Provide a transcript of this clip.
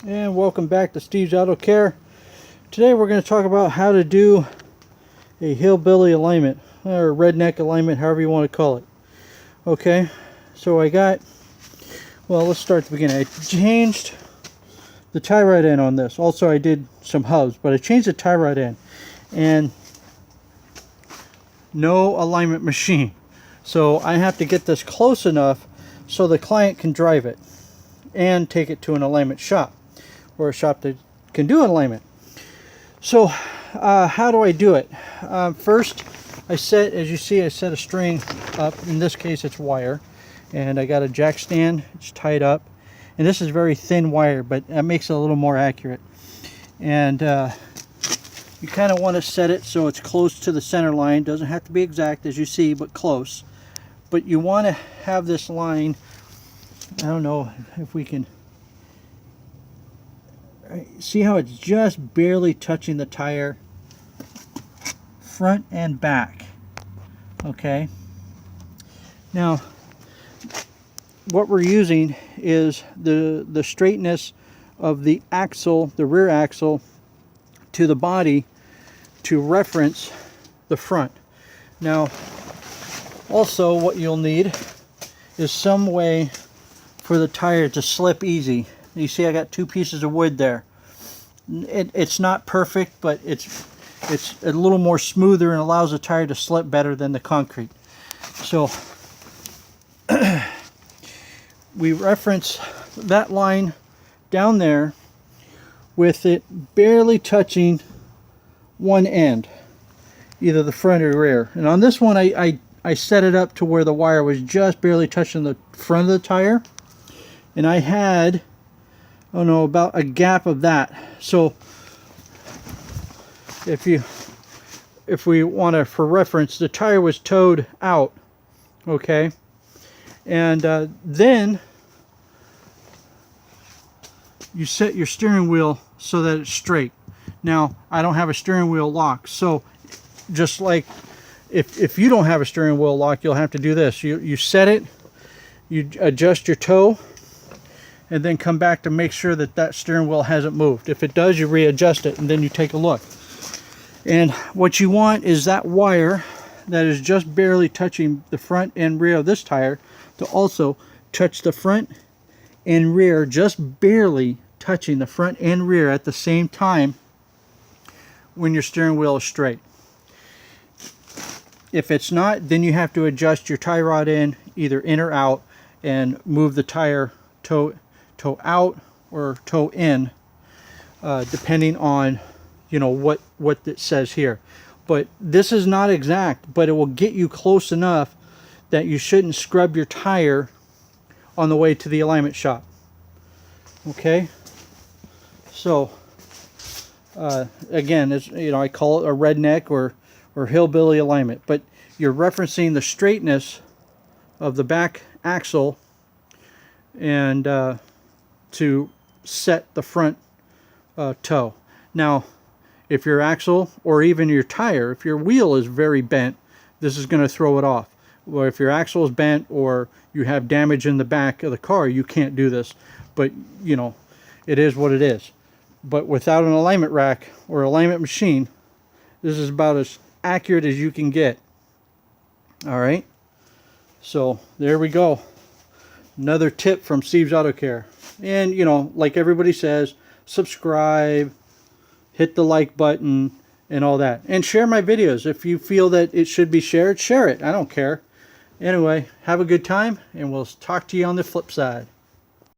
And welcome back to Steve's Auto Care. Today we're going to talk about how to do a hillbilly alignment or redneck alignment, however you want to call it. Okay, so let's start at the beginning. I changed the tie rod end on this. Also, I did some hubs, but I changed the tie rod end, and no alignment machine. So I have to get this close enough so the client can drive it and take it to an alignment shop, or a shop that can do an alignment. So how do I do it? First, as you see, I set a string up. In this case, it's wire, and I got a jack stand. It's tied up, and this is very thin wire, but that makes it a little more accurate. And you kind of want to set it so it's close to the center line. Doesn't have to be exact, as you see, but close. But you want to have this line, I don't know if we can see how it's just barely touching the tire, front and back. Okay, now what we're using is the straightness of the axle, the rear axle, to the body to reference the front. Now also what you'll need is some way for the tire to slip easy. You see I got two pieces of wood there. It's not perfect, but it's a little more smoother and allows the tire to slip better than the concrete. So we reference that line down there with it barely touching one end, either the front or rear. And on this one I set it up to where the wire was just barely touching the front of the tire, and I had, oh no, about a gap of that. So if we want to, for reference, the tire was towed out, okay, and then you set your steering wheel so that it's straight. Now I don't have a steering wheel lock, so just like if you don't have a steering wheel lock, you'll have to do this. You set it, you adjust your toe, and then come back to make sure that that steering wheel hasn't moved. If it does, you readjust it, and then you take a look. And what you want is that wire that is just barely touching the front and rear of this tire to also touch the front and rear, just barely touching the front and rear at the same time when your steering wheel is straight. If it's not, then you have to adjust your tie rod in, either in or out, and move the tire toe out or toe in, depending on what it says here. But this is not exact, but it will get you close enough that you shouldn't scrub your tire on the way to the alignment shop. Okay, so again, it's, I call it a redneck or hillbilly alignment, but you're referencing the straightness of the back axle and to set the front toe. Now if your axle or even your tire, if your wheel is very bent, this is going to throw it off. Or if your axle is bent or you have damage in the back of the car, you can't do this. But it is what it is. But without an alignment rack or alignment machine, this is about as accurate as you can get. All right, so there we go, another tip from Steve's Auto Care. And like everybody says, subscribe, hit the like button and all that, and share my videos. If you feel that it should be shared, share it. I don't care. Anyway, have a good time, and we'll talk to you on the flip side.